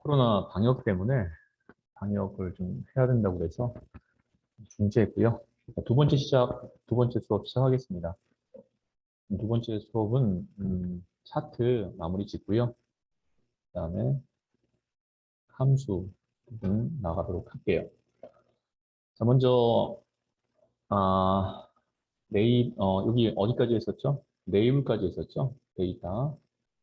코로나 방역 때문에 방역을 좀 해야 된다고 해서 중지했고요. 두 번째 수업 시작하겠습니다. 두 번째 수업은 차트 마무리 짓고요. 그다음에 함수 부분 나가도록 할게요. 자, 먼저 여기 어디까지 했었죠? 네이블까지 했었죠? 데이터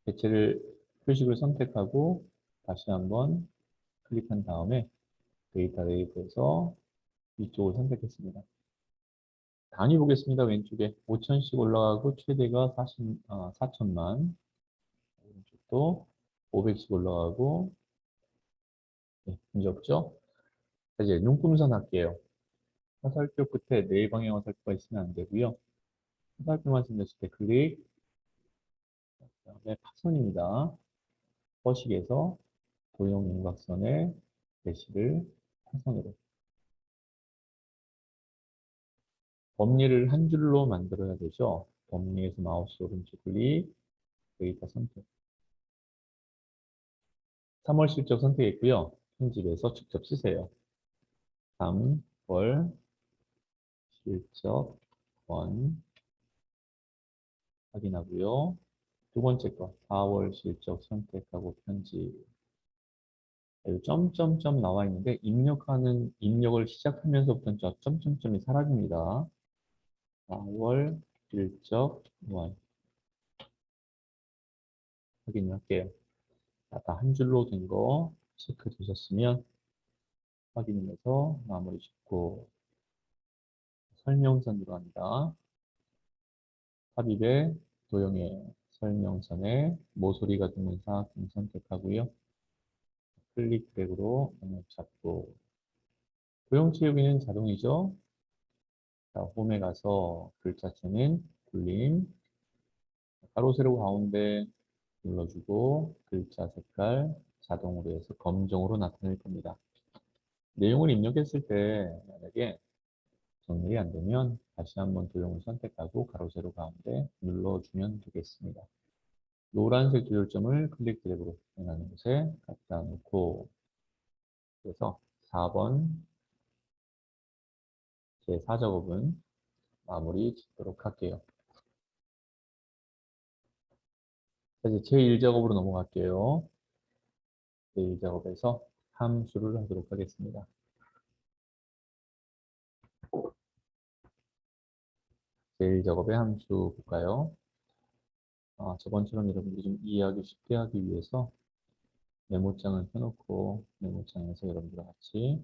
개체를 표식을 선택하고 다시 한번 클릭한 다음에 데이터 레이블에서 이쪽을 선택했습니다. 단위 보겠습니다. 왼쪽에 5천씩 올라가고 최대가 4천만. 오른쪽도 500씩 올라가고 네, 문제 없죠? 자, 이제 눈금선 할게요. 화살표 끝에 네 방향 화살표가 있으면 안 되고요. 화살표만 생겼을 때 클릭, 그다음에 파선입니다. 서식에서 도형 윤곽선의 배시를 파선으로. 범위를 한 줄로 만들어야 되죠. 범위에서 마우스 오른쪽 클릭, 데이터 선택. 3월 실적 선택했고요. 편집에서 직접 쓰세요. 3월 실적 원 확인하고요. 두 번째 거 4월 실적 선택하고 편집. 여기 점점점 나와 있는데 입력을 시작하면서부터 저 점점점이 사라집니다. 4월 실적 원 확인할게요. 다 한 줄로 된 거 체크 되셨으면 확인해서 마무리 짓고 설명선 들어갑니다. 삽입에 도형의 설명선에 모서리가 드는 사각형 선택하고요. 클릭 드래그로 영역 잡고 도형 채우기는 자동이죠. 자, 홈에 가서 글자체는 굴림, 가로 세로 가운데 눌러주고 글자 색깔 자동으로 해서 검정으로 나타낼 겁니다. 내용을 입력했을 때 만약에 정렬이 안 되면 다시 한번 도형을 선택하고 가로 세로 가운데 눌러주면 되겠습니다. 노란색 조절점을 클릭 드래그로 표현하는 곳에 갖다 놓고 그래서 4번 제4작업은 마무리 짓도록 할게요. 이제 제1작업으로 넘어갈게요. 제1작업에서 함수를 하도록 하겠습니다. 제1작업의 함수 볼까요? 저번처럼 여러분들이 좀 이해하기 쉽게 하기 위해서 메모장을 펴놓고 메모장에서 여러분들과 같이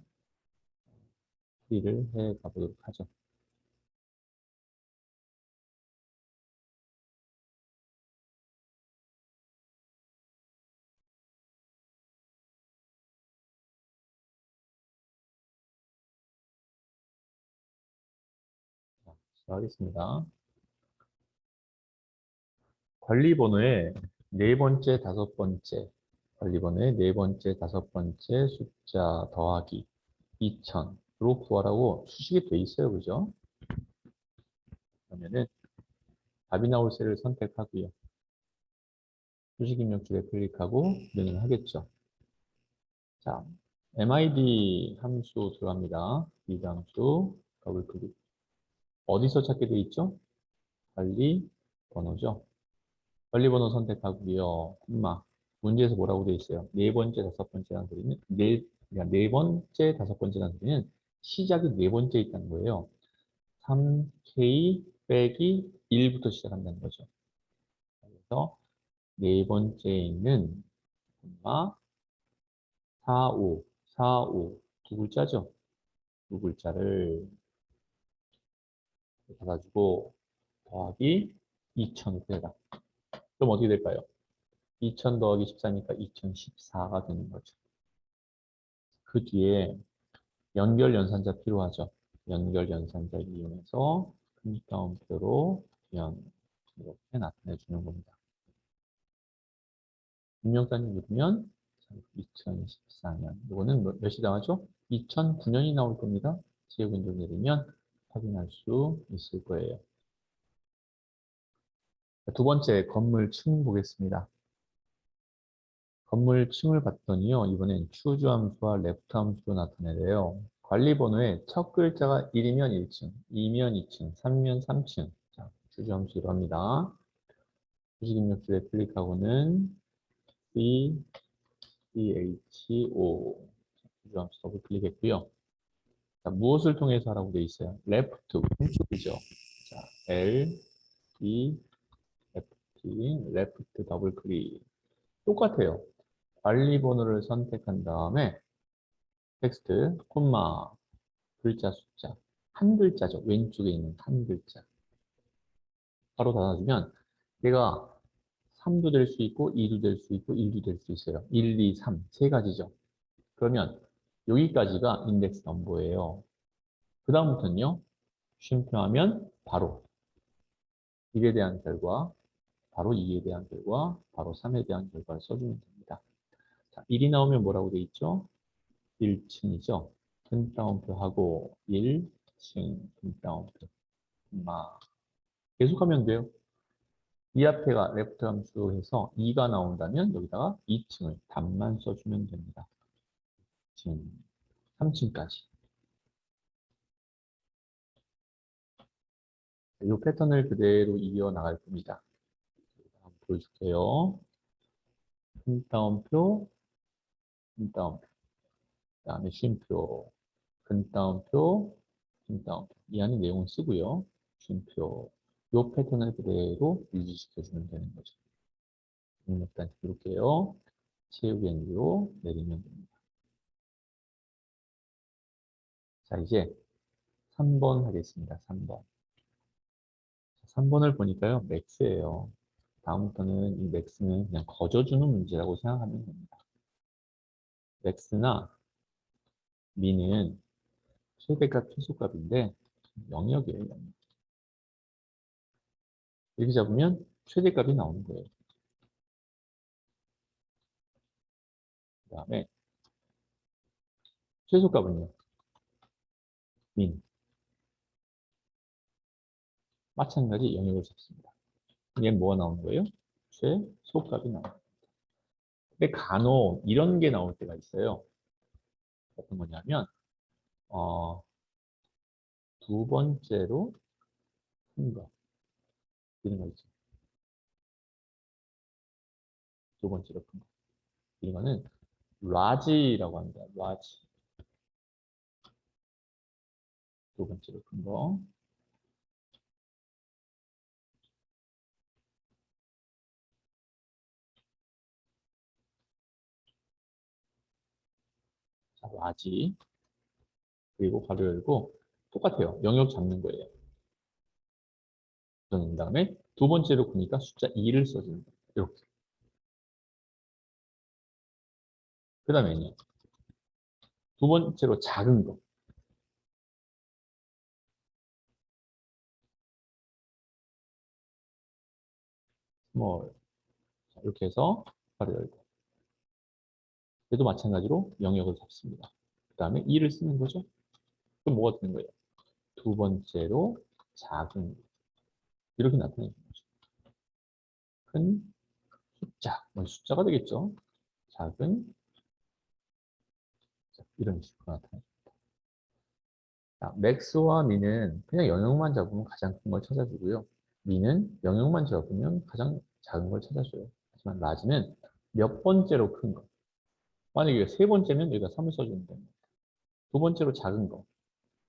풀이를 해 가보도록 하죠. 자, 시작하겠습니다. 관리번호의 네 번째, 다섯 번째, 관리번호의 네 번째, 다섯 번째 숫자 더하기 2000으로 구하라고 수식이 돼 있어요. 그죠? 그러면은 답이 나올 셀을 선택하고요. 수식 입력줄에 클릭하고 실행을 하겠죠. 자, MID 함수 들어갑니다. 이 함수 더블 클릭. 어디서 찾게 돼 있죠? 관리 번호죠. 관리 번호 선택하고요. 문제에서 뭐라고 돼 있어요? 네 번째, 다섯 번째 단들이는 그러니까 네 번째, 다섯 번째 단들이는 시작이 네 번째 있다는 거예요. 3K 빼기 1부터 시작한다는 거죠. 그래서 네 번째에 있는 45, 45 두 글자죠. 두 글자를 받아주고 더하기 2000 되다. 그럼 어떻게 될까요? 2000 더하기 14니까 2014가 되는 거죠. 그 뒤에 연결 연산자 필요하죠. 연결 연산자 이용해서 컴퓨터표로 그냥 이렇게 나타내 주는 겁니다. 입력단위 누르면 2014년 이거는 몇이 나오죠? 2009년이 나올 겁니다. 지역 window 내리면 확인할 수 있을 거예요. 두 번째 건물 층 보겠습니다. 건물층을 봤더니요. 이번엔 choose 함수와 left 함수로 나타내래요. 관리 번호의 첫 글자가 1이면 1층, 2면 2층, 3면 3층. 자, choose 함수 이럽니다. 수식 입력줄에 클릭하고는 CHO choose 함수 더블 클릭했고요. 자, 무엇을 통해서 하라고 되어 있어요? left, 왼쪽이죠. 자, L, E, F, left 더블 클릭. 똑같아요. 관리 번호를 선택한 다음에 텍스트, 콤마, 글자 숫자. 한 글자죠. 왼쪽에 있는 한 글자. 바로 닫아주면 얘가 3도 될 수 있고 2도 될 수 있고 1도 될 수 있어요. 1, 2, 3. 세 가지죠. 그러면 여기까지가 인덱스 넘버예요. 그 다음부터는요. 쉼표하면 바로 1에 대한 결과, 바로 2에 대한 결과, 바로 3에 대한 결과를 써주면 됩니다. 자, 1이 나오면 뭐라고 돼 있죠? 1층이죠. 큰 따옴표 하고 1층 큰 따옴표. 계속하면 돼요. 이 앞에가 레프트 함수해서 2가 나온다면 여기다가 2층을 답만 써주면 됩니다. 2층, 3층까지. 이 패턴을 그대로 이어나갈 겁니다. 한번 보여줄게요. 큰 따옴표, 큰 따옴표. 그 다음에 쉼표, 큰 따옴표, 큰 따옴표. 이 안에 내용을 쓰고요. 쉼표. 이 패턴을 그대로 유지시켜주면 되는 거죠. 일단 누를게요. 채우기 엔드로 내리면 됩니다. 자, 이제 3번 하겠습니다. 3번. 3번을 보니까요, 맥스예요. 다음부터는 이 맥스는 그냥 거저주는 문제라고 생각하면 됩니다. 맥스나 미는 최대값, 최소값인데 영역이에요. 영역. 이렇게 잡으면 최대값이 나오는 거예요. 그 다음에 최소값은요. 민. 마찬가지 영역을 잡습니다. 얘는 뭐가 나오는 거예요? 최소값이 나오는 거예요. 근데 간혹 이런 게 나올 때가 있어요. 어떤 거냐면 두 번째로 큰 거. 이런 거 있죠. 두 번째로 큰 거. 이거는 라지라고 합니다. 라지. 두 번째로 큰 거. 자, 라지. 그리고 괄호 열고 똑같아요. 영역 잡는 거예요. 그런 다음에 두 번째로 크니까 숫자 2를 써주는 거예요. 이렇게. 그 다음에요. 두 번째로 작은 거. 뭐 이렇게 해서 괄호 열고. 얘도 마찬가지로 영역을 잡습니다. 그 다음에 2를 쓰는 거죠. 그럼 뭐가 되는 거예요? 두 번째로 작은 거. 이렇게 나타내는 거죠. 큰 숫자. 숫자가 되겠죠. 작은 숫자. 이런 식으로 나타내요. 자, 맥스와 미는 그냥 영역만 잡으면 가장 큰 걸 찾아주고요. 미는 영역만 잡으면 가장 작은 걸 찾아줘요. 하지만 라지는 몇 번째로 큰 거. 만약에 세 번째면 여기다 3을 써주면 됩니다. 두 번째로 작은 거.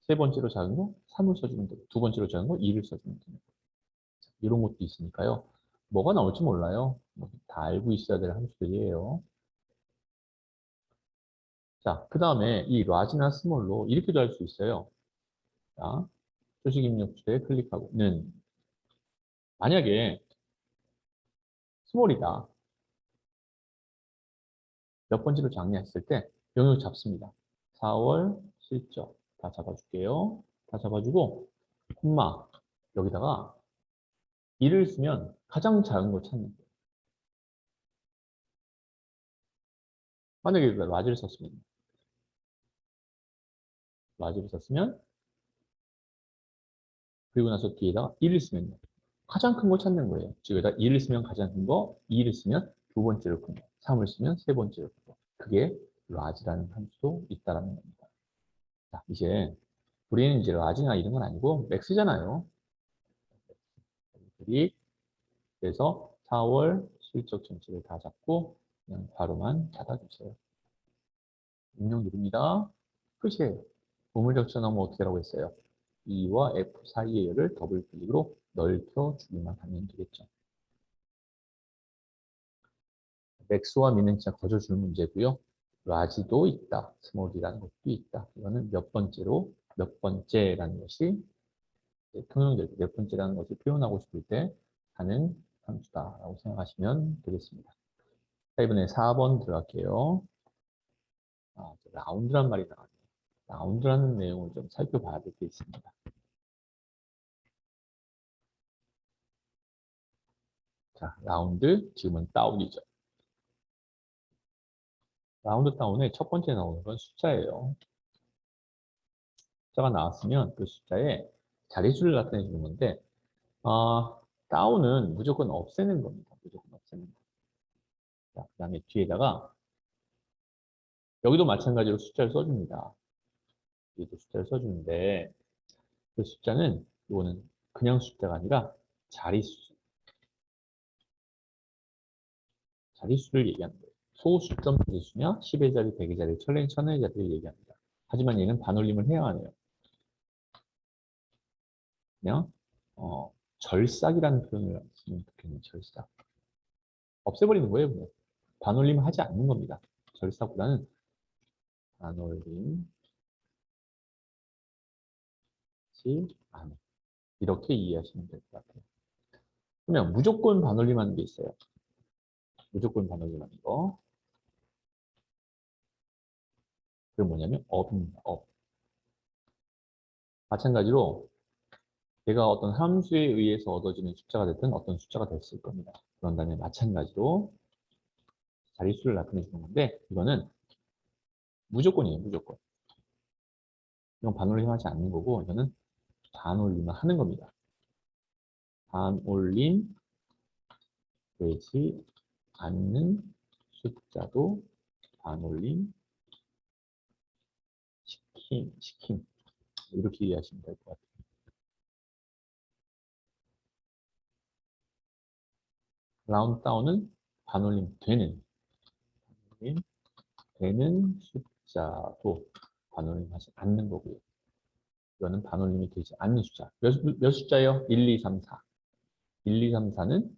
세 번째로 작은 거 3을 써주면 되고 두 번째로 작은 거 2를 써주면 됩니다. 이런 것도 있으니까요. 뭐가 나올지 몰라요. 다 알고 있어야 될 함수들이에요. 자, 그 다음에 이 라지나 스몰로 이렇게도 할 수 있어요. 자, 수식 입력줄에 클릭하고는 만약에 스몰이다. 몇 번째로 정리했을 때 영역 잡습니다. 4월 실적 다 잡아줄게요. 다 잡아주고 콤마 여기다가 1을 쓰면 가장 작은 걸 찾는 거예요. 만약에 라지를 썼으면 그리고 나서 뒤에다가 1을 쓰면 가장 큰 걸 찾는 거예요. 즉 여기다 1을 쓰면 가장 큰 거, 2를 쓰면 두 번째로 큰 거, 3을 쓰면 세 번째로 크고. 그게 large라는 함수도 있다라는 겁니다. 자, 이제 우리는 이제 large나 이런 건 아니고 max잖아요. 그래서 4월 실적 전체를 다 잡고 그냥 바로만 닫아주세요. 입력 누릅니다. 끝이에요. 보물 적셔놓으면 어떻게 하라고 했어요? E와 F 사이의 열을 더블 클릭으로 넓혀주기만 하면 되겠죠. 맥스와 미는 진짜 거저줄 문제고요. 라지도 있다. 스몰이라는 것도 있다. 이거는 몇 번째라는 것이 통용될 때, 몇 번째라는 것을 표현하고 싶을 때 하는 함수다라고 생각하시면 되겠습니다. 자, 이번에 4번 들어갈게요. 라운드란 말이 나왔네요. 라운드라는 내용을 좀 살펴봐야 될 게 있습니다. 자, 라운드, 지금은 다운이죠. 라운드 다운의 첫 번째 나오는 건 숫자예요. 숫자가 나왔으면 그 숫자에 자릿수를 나타내 주는 건데, 다운은 무조건 없애는 겁니다. 무조건 없애는 거. 자, 그 다음에 뒤에다가, 여기도 마찬가지로 숫자를 써줍니다. 여기도 숫자를 써주는데, 그 숫자는, 이거는 그냥 숫자가 아니라 자릿수. 자릿수를 얘기하는 거예요. 소수점 자릿수냐, 10의 자리, 100의 자리, 1000의 자리를 얘기합니다. 하지만 얘는 반올림을 해야 하네요. 그냥, 절삭이라는 표현을 쓰면 좋겠네요. 절삭. 없애버리는 거예요, 그냥. 반올림을 하지 않는 겁니다. 절삭보다는 반올림 하지 않은. 이렇게 이해하시면 될 것 같아요. 그러면 무조건 반올림하는 게 있어요. 무조건 반올림하는 거. 그게 뭐냐면 업입니다. 업. 마찬가지로 얘가 어떤 함수에 의해서 얻어지는 숫자가 됐든 어떤 숫자가 됐을 겁니다. 그런 다음에 마찬가지로 자릿수를 나타내주는 건데 이거는 무조건이에요. 무조건. 이건 반올림하지 않는 거고 이거는 반올림을 하는 겁니다. 반올림 되지 않는 숫자도 반올림 시킴. 이렇게 이해하시면 될 것 같아요. 라운드 다운은 반올림 되는 숫자도 반올림하지 않는 거고요. 이거는 반올림이 되지 않는 숫자. 몇 숫자예요? 1, 2, 3, 4. 1, 2, 3, 4는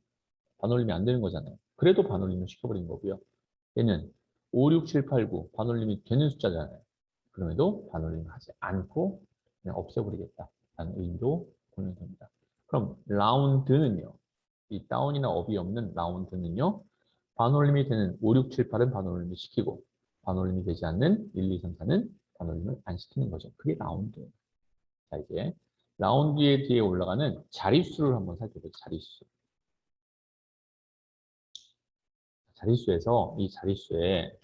반올림이 안 되는 거잖아요. 그래도 반올림을 시켜버린 거고요. 얘는 5, 6, 7, 8, 9 반올림이 되는 숫자잖아요. 그럼에도 반올림을 하지 않고 그냥 없애버리겠다라는 의미로 보면 됩니다. 그럼 라운드는요. 이 다운이나 업이 없는 라운드는요. 반올림이 되는 5, 6, 7, 8은 반올림을 시키고 반올림이 되지 않는 1, 2, 3, 4는 반올림을 안 시키는 거죠. 그게 라운드예요. 자, 이제 라운드의 뒤에 올라가는 자릿수를 한번 살펴보죠. 자릿수. 자릿수에서 이 자릿수에다가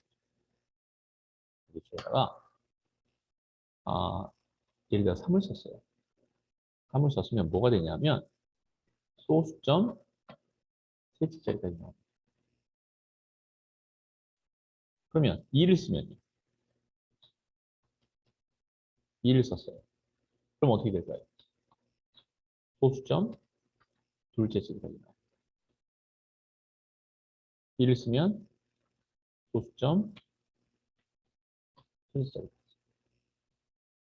예를 들어 3을 썼어요. 3을 썼으면 뭐가 되냐면 소수점 세치짜리까지 나옵니다. 그러면 2를 쓰면요. 2를 썼어요. 그럼 어떻게 될까요? 소수점 둘째짜리까지 나옵니다. 2를 쓰면 소수점 셋째짜리까지.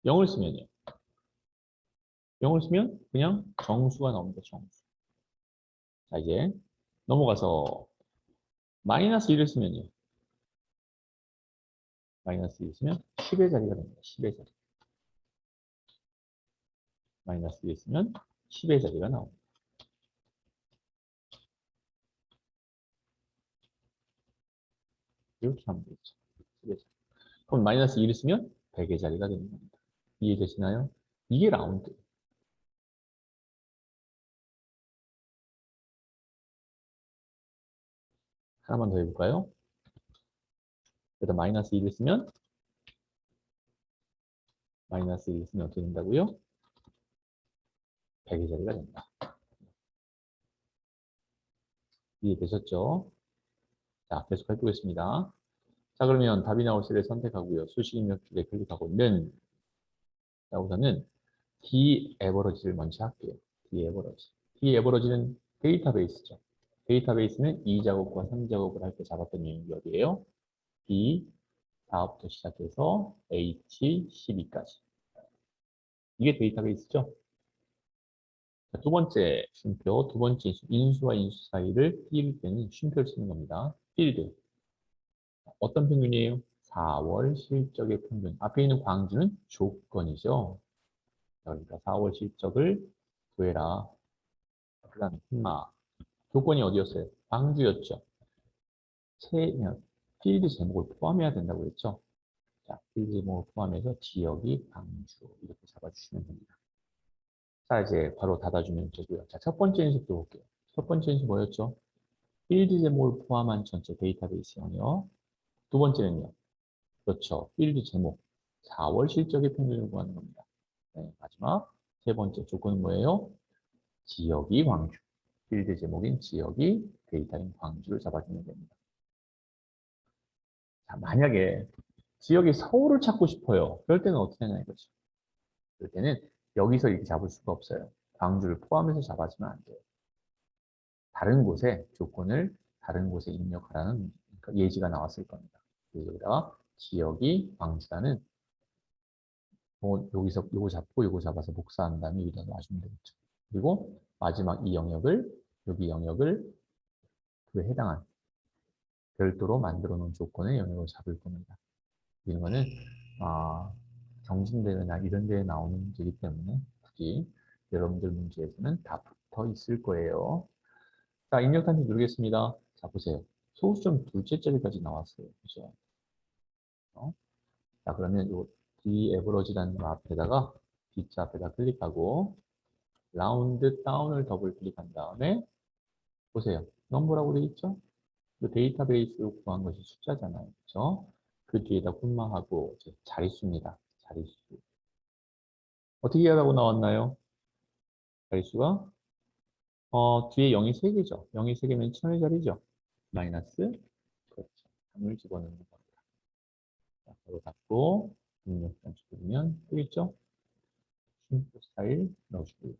0을 쓰면요. 0을 쓰면 그냥 정수가 나옵니다. 정수. 자, 이제 넘어가서 마이너스 1을 쓰면요. 마이너스 1을 쓰면 10의 자리가 됩니다. 10의 자리. 마이너스 1을 쓰면 10의 자리가 나옵니다. 이렇게 하면 되겠죠. 10의 자리. 그럼 마이너스 1을 쓰면 100의 자리가 되는 겁니다. 이해되시나요? 이게 라운드. 하나만 더 해볼까요? 그래서 마이너스 1을 쓰면 마이너스 1을 쓰면 어떻게 된다고요? 100의 자리가 됩니다. 이해되셨죠? 자, 계속 해보겠습니다. 자, 그러면 답이 나올 셀을 선택하고요. 수식 입력 줄에 클릭하고 는. 자, 우선은 D-에버러지를 먼저 할게요. D-에버러지. D-에버러지는 데이터베이스죠. 데이터베이스는 2작업과 3작업을 할 때 잡았던 영역이 어디예요? D, 4부터 시작해서 H, 12까지. 이게 데이터베이스죠. 자, 두 번째 쉼표, 두 번째 인수와 인수 사이를 띄울 때는 쉼표를 쓰는 겁니다. 필드. 어떤 평균이에요? 4월 실적의 평균. 앞에 있는 광주는 조건이죠. 그러니까 4월 실적을 구해라. 그 다음에 콤마. 조건이 어디였어요? 광주였죠. 필드 제목을 포함해야 된다고 했죠. 자, 필드 제목을 포함해서 지역이 광주. 이렇게 잡아주시면 됩니다. 자, 이제 바로 닫아주면 되고요. 자, 첫 번째 인수 또 볼게요. 첫 번째 인수 뭐였죠? 필드 제목을 포함한 전체 데이터베이스 영역. 두 번째는요. 그렇죠. 필드 제목. 4월 실적의 평균을 구하는 겁니다. 네, 마지막 세 번째 조건은 뭐예요? 지역이 광주. 필드 제목인 지역이 데이터인 광주를 잡아주면 됩니다. 자, 만약에 지역이 서울을 찾고 싶어요. 그럴 때는 어떻게 하냐 이거죠. 그럴 때는 여기서 이렇게 잡을 수가 없어요. 광주를 포함해서 잡아주면 안 돼요. 다른 곳에 조건을 다른 곳에 입력하라는 예지가 나왔을 겁니다. 그래서 여기다가 지역이 광주라는 여기서 요거 잡고 요거 잡아서 복사한 다음에 여기다 놔주면 되겠죠. 그리고 마지막 이 영역을 여기 영역을 그에 해당한 별도로 만들어 놓은 조건의 영역을 잡을 겁니다. 이런 거는 경진대회나 이런 데에 나오는 문제이기 때문에 굳이 여러분들 문제에서는 다 붙어 있을 거예요. 자, 입력 단지 누르겠습니다. 자, 보세요. 소수점 둘째 자리까지 나왔어요. 그죠? 자, 그러면 요 D-에버러지라는 거 앞에다가 D자 앞에다 클릭하고 라운드 다운을 더블 클릭한 다음에 보세요. 넘버라고 되어 있죠? 그 데이터베이스로 구한 것이 숫자잖아요. 그렇죠? 그 뒤에다 콤마하고 자릿수입니다. 자릿수. 어떻게 하라고 나왔나요? 자릿수가 뒤에 0이 3개죠. 0이 3개면 1000의 자리죠. 마이너스 그렇죠. 3을 집어넣는 겁니다. 자, 바로 닫고 입력단 주면 되겠죠? 쉼표 스타일 넣어주고요.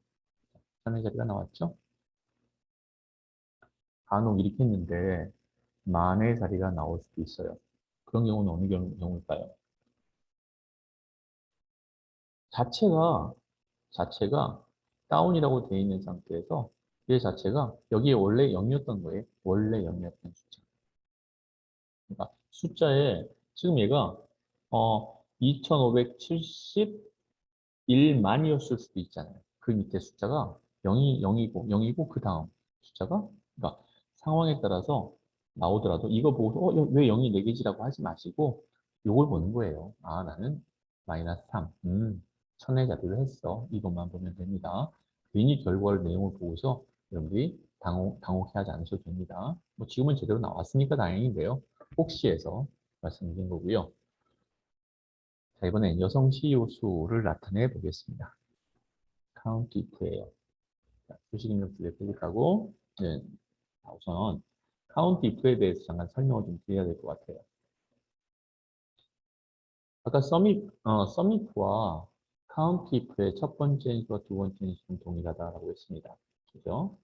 1000의 자리가 나왔죠? 간혹 이렇게 했는데 만의 자리가 나올 수도 있어요. 그런 경우는 어느 경우일까요? 자체가 다운이라고 되어 있는 상태에서 얘 자체가 여기에 원래 0이었던 거예요. 원래 0이었던 숫자. 그러니까 숫자에 지금 얘가 2571만이었을 수도 있잖아요. 그 밑에 숫자가 0이고 그 다음 숫자가 그러니까 상황에 따라서 나오더라도 이거 보고서 왜 0이 4개지라고 하지 마시고 요걸 보는 거예요. 아, 나는 마이너스 3. 천의 자리를 했어. 이것만 보면 됩니다. 괜히 결과를 내용을 보고서 여러분들이 당혹해하지 않으셔도 됩니다. 뭐 지금은 제대로 나왔으니까 다행인데요. 혹시 해서 말씀드린 거고요. 자, 이번엔 여성 CEO 수를 나타내 보겠습니다. count if예요. 수식 입력 줄에 클릭하고, 네, 우선 count if에 대해서 잠깐 설명을 좀 드려야 될 것 같아요. 아까 sum if와 count if의 첫 번째 인수와 두 번째 인수는 동일하다라고 했습니다. 그죠?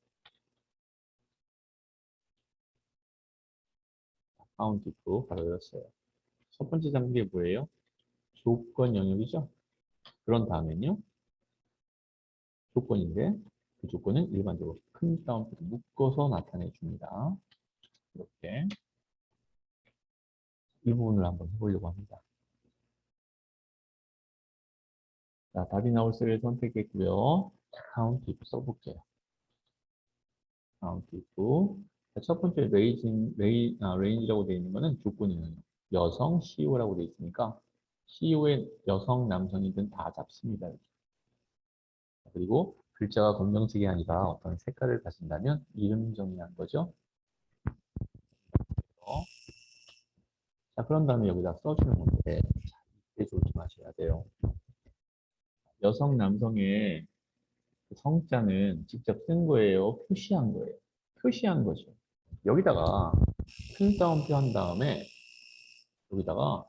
count if 바로 열었어요. 첫 번째 장비가 뭐예요? 조건 영역이죠? 그런 다음에는요, 조건인데 그 조건은 일반적으로 큰 카운트로 묶어서 나타내 줍니다. 이렇게 이 부분을 한번 해보려고 합니다. 자, 답이 나올 셀을 선택했고요. 카운트 if 써볼게요. 카운트 if. 첫 번째 레인지라고 되어 있는 거는 조건이에요. 여성 CEO라고 되어 있으니까 CEO의 여성, 남성이든 다 잡습니다. 이렇게. 그리고 글자가 검정색이 아니라 어떤 색깔을 가진다면 이름 정의한 거죠. 자, 그런 다음에 여기다 써주는 건데, 이때 조심하셔야 돼요. 여성, 남성의 성자는 직접 쓴 거예요? 표시한 거예요? 표시한 거죠. 여기다가 큰 따옴표 한 다음에 여기다가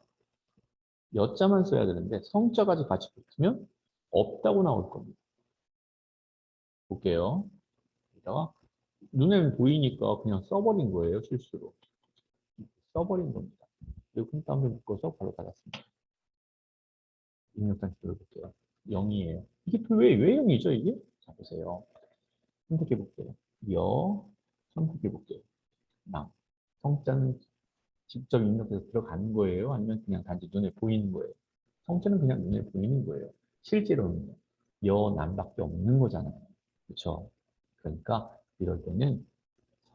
여자만 써야 되는데 성자까지 같이 붙으면 없다고 나올 겁니다. 볼게요. 여기다가 눈에는 보이니까 그냥 써버린 거예요, 실수로. 써버린 겁니다. 그리고 큰 따옴표 묶어서 바로 닫았습니다. 입력단 들어볼게요. 0이에요. 이게 왜 0이죠, 이게? 자, 보세요. 선택해 볼게요. 선택해 볼게요. 나. 성자는 직접 입력해서 들어가는 거예요? 아니면 그냥 단지 눈에 보이는 거예요? 성자는 그냥 눈에 보이는 거예요. 실제로는 남밖에 없는 거잖아요. 그렇죠? 그러니까 이럴 때는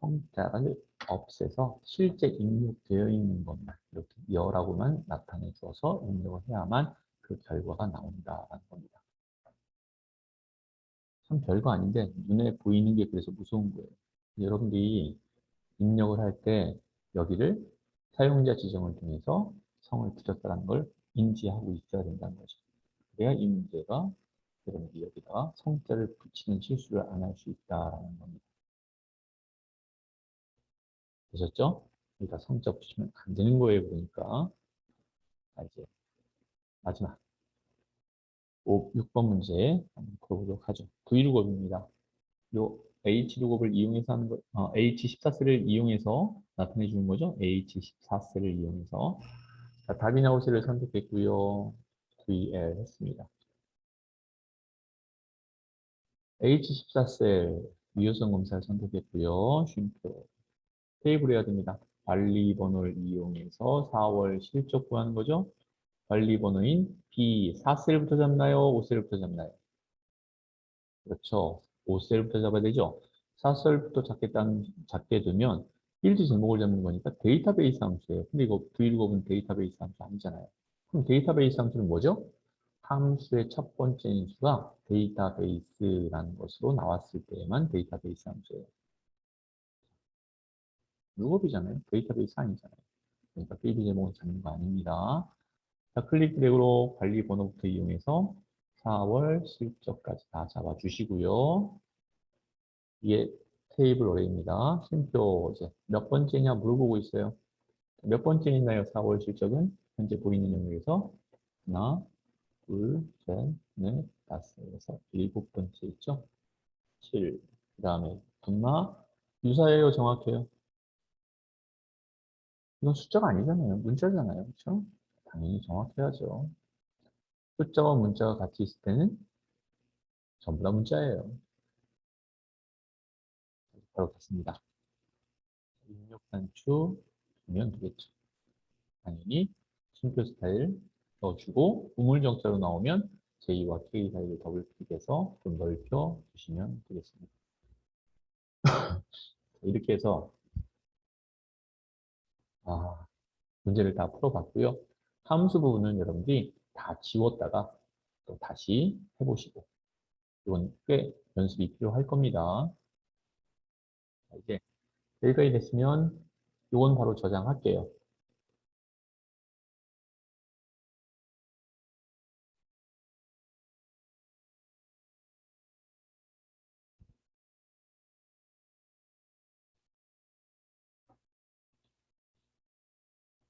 성자를 없애서 실제 입력되어 있는 것만 이렇게 여라고만 나타내 주어서 입력을 해야만 그 결과가 나온다라는 겁니다. 참 별거 아닌데 눈에 보이는 게 그래서 무서운 거예요. 여러분들이 입력을 할 때 여기를 사용자 지정을 통해서 성을 붙였다는 걸 인지하고 있어야 된다는 거죠. 그래야 이 문제가 여러분들이 여기다가 성자를 붙이는 실수를 안 할 수 있다는 겁니다. 되셨죠? 여기다 성자 붙이면 안 되는 거예요. 그러니까. 자, 이제 마지막 6번 문제 한번 풀어보도록 하죠. 브이루업입니다. 요 H루업을 이용해서 하는 거, H14셀을 이용해서 나타내 주는 거죠. H14셀을 이용해서. 자, 답이 나올 셀을 선택했고요. VL 했습니다. H14셀 유효성 검사를 선택했고요. 쉼표. 테이블 해야 됩니다. 관리 번호를 이용해서 4월 실적 구하는 거죠. 관리 번호인 B 4셀부터 잡나요? 5셀부터 잡나요? 그렇죠. 5셀부터 잡아야 되죠. 4셀부터 잡게 되면 필드 제목을 잡는 거니까 데이터베이스 함수예요. 근데 이거 브이로그는 데이터베이스 함수 아니잖아요. 그럼 데이터베이스 함수는 뭐죠? 함수의 첫 번째 인수가 데이터베이스라는 것으로 나왔을 때에만 데이터베이스 함수예요. 룩업이잖아요. 데이터베이스 아니잖아요. 그러니까 필드 제목을 잡는 거 아닙니다. 자, 클릭 드래그로 관리 번호부터 이용해서 4월 실적까지 다 잡아주시고요. 이게 테이블 어레이입니다. 쉼표 이제 몇 번째냐 물어보고 있어요. 몇 번째 있나요? 4월 실적은 현재 보이는 영역에서 하나, 둘, 셋, 넷, 다섯, 여섯, 일곱 번째 있죠? 7. 그 다음에 분마 유사해요, 정확해요? 이건 숫자가 아니잖아요. 문자잖아요. 그렇죠? 당연히 정확해야죠. 숫자와 문자가 같이 있을 때는 전부 다 문자예요. 바로 됐습니다. 입력 단추 주면 되겠죠. 당연히 쉼표 스타일 넣어주고 우물정자로 나오면 J와 K 사이를 더블 클릭해서 좀 넓혀 주시면 되겠습니다. 이렇게 해서 문제를 다 풀어봤고요. 함수 부분은 여러분들이 다 지웠다가 또 다시 해보시고 이건 꽤 연습이 필요할 겁니다. 자, 이제 여기까지 됐으면 이건 바로 저장할게요.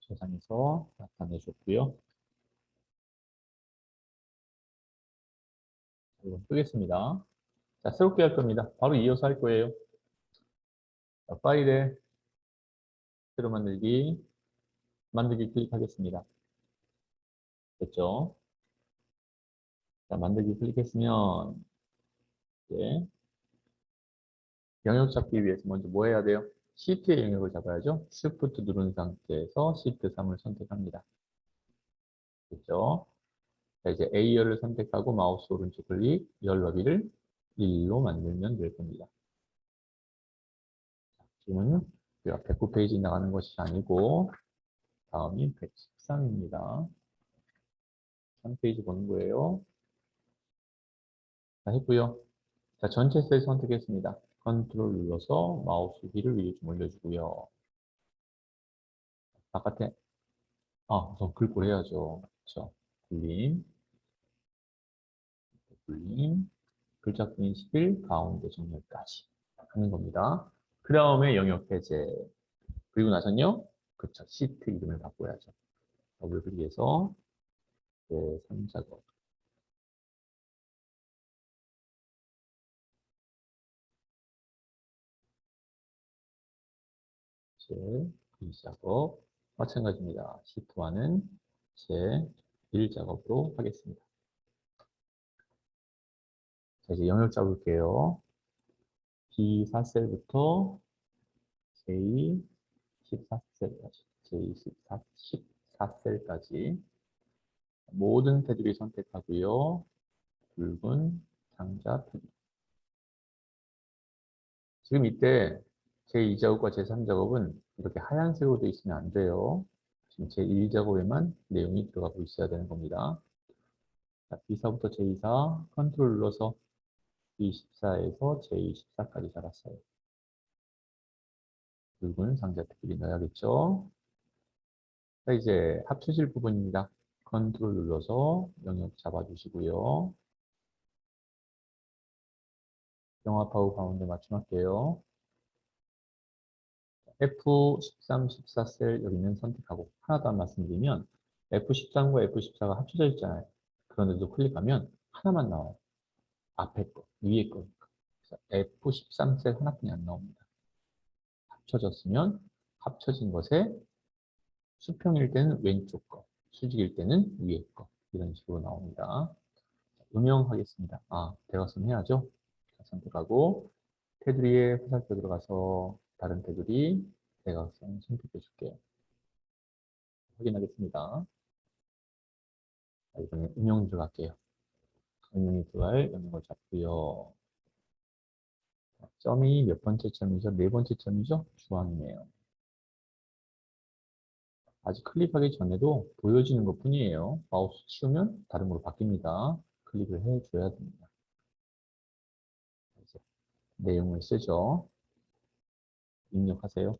저장해서 나타내줬고요. 이건 끄겠습니다. 자, 새롭게 할 겁니다. 바로 이어서 할 거예요. 자, 파일에 새로 만들기 클릭하겠습니다. 됐죠? 자, 만들기 클릭했으면 이제 영역 잡기 위해서 먼저 뭐 해야 돼요? 시트의 영역을 잡아야죠. Shift 누른 상태에서 Shift 3을 선택합니다. 됐죠? 자, 이제 A열을 선택하고 마우스 오른쪽 클릭, 열 너비를 1로 만들면 될 겁니다. 지금은 우리가 109페이지 나가는 것이 아니고 다음이 113입니다. 3페이지 보는 거예요. 자, 했고요. 자, 전체 셀 선택했습니다. 컨트롤 눌러서 마우스 휠을 위로 좀 올려주고요. 바깥에, 우선 긁고 해야죠. 그렇죠. 굴림, 굴림, 글자 긴 11, 가운데 정렬까지 하는 겁니다. 그 다음에 영역 해제. 그리고 나서는요. 그렇죠. 시트 이름을 바꿔야죠. 더블 클릭해서 제3작업. 제2작업. 마찬가지입니다. 시트1은 제1작업으로 하겠습니다. 자, 이제 영역 잡을게요. B4셀부터 J14셀까지, J14셀까지 모든 테두리 선택하고요. 붉은 상자 테두리. 지금 이때 제2작업과 제3작업은 이렇게 하얀색으로 되어 있으면 안 돼요. 지금 제1작업에만 내용이 들어가고 있어야 되는 겁니다. 자, B4부터 제24 컨트롤 눌러서 B14에서 제24까지 잡았어요. 붉은 상자 테두리 넣어야겠죠. 자, 이제 합쳐질 부분입니다. 컨트롤 눌러서 영역 잡아주시고요. 병합하고 가운데 맞춤할게요. F13, 14셀 여기는 선택하고 하나 더 말씀드리면 F13과 F14가 합쳐져 있잖아요. 그런데도 클릭하면 하나만 나와요. 앞에 거, 위에 거. F13셀 하나뿐이 안 나옵니다. 합쳐졌으면 합쳐진 것에 수평일 때는 왼쪽 거, 수직일 때는 위에 거. 이런 식으로 나옵니다. 응용하겠습니다. 대각선 해야죠. 선택하고 테두리에 화살표 들어가서 다른 테두리 대각선 선택해 줄게요. 확인하겠습니다. 자, 이번에 응용 들어갈게요. 응용이 들어갈 영역을 잡고요. 점이 몇 번째 점이죠? 네 번째 점이죠? 주황이네요. 아직 클릭하기 전에도 보여지는 것 뿐이에요. 마우스 치우면 다른 걸로 바뀝니다. 클릭을 해줘야 됩니다. 이제 내용을 쓰죠. 입력하세요.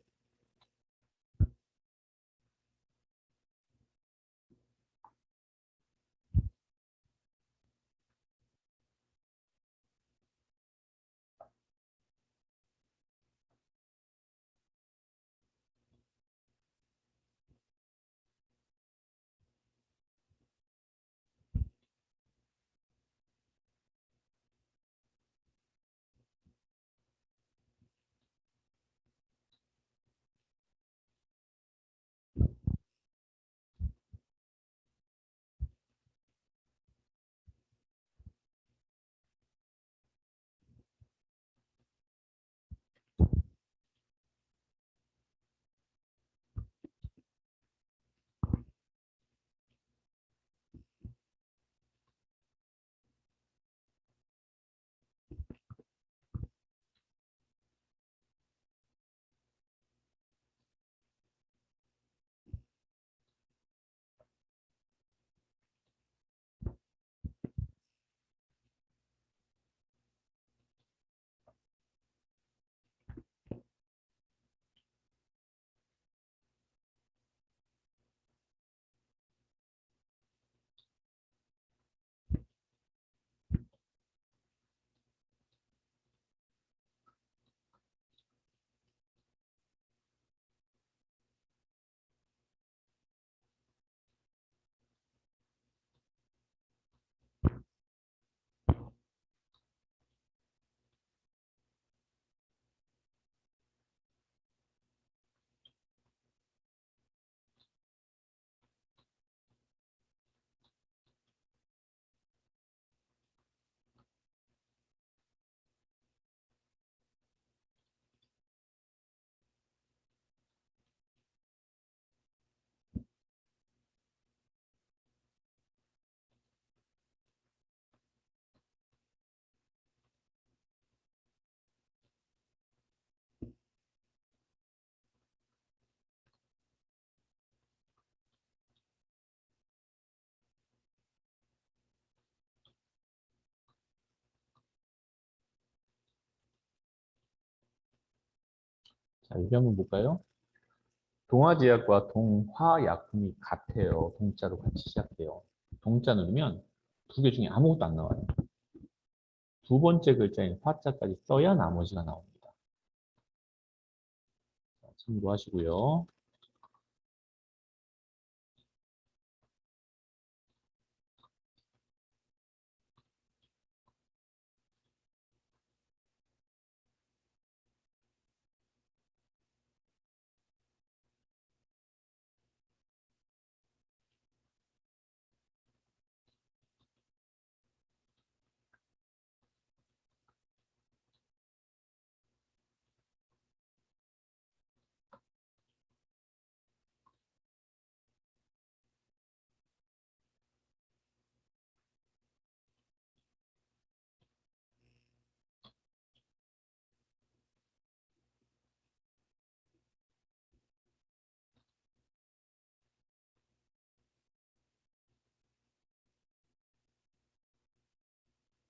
자, 여기 한번 볼까요? 동화제약과 동화약품이 같아요. 동자로 같이 시작해요. 동자 누르면 두 개 중에 아무것도 안 나와요. 두 번째 글자인 화자까지 써야 나머지가 나옵니다. 참고하시고요.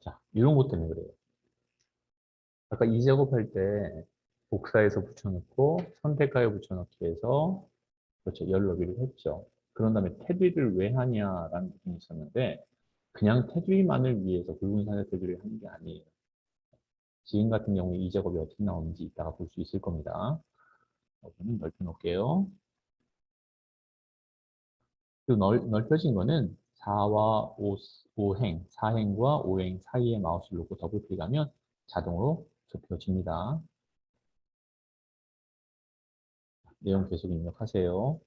자, 이런 것 때문에 그래요. 아까 이 작업할 때 복사해서 붙여놓고 선택하여 붙여넣기 해서 그렇죠. 열 너비를 했죠. 그런 다음에 테두리를 왜 하냐라는 부분이 있었는데 그냥 테두리만을 위해서 굵은 산의 테두리를 하는 게 아니에요. 지금 같은 경우에 이 작업이 어떻게 나오는지 이따가 볼 수 있을 겁니다. 여기는 넓혀 놓을게요. 그 넓혀진 거는 4와 5행, 4행과 5행 사이에 마우스를 놓고 더블 클릭하면 자동으로 좁혀집니다. 내용 계속 입력하세요.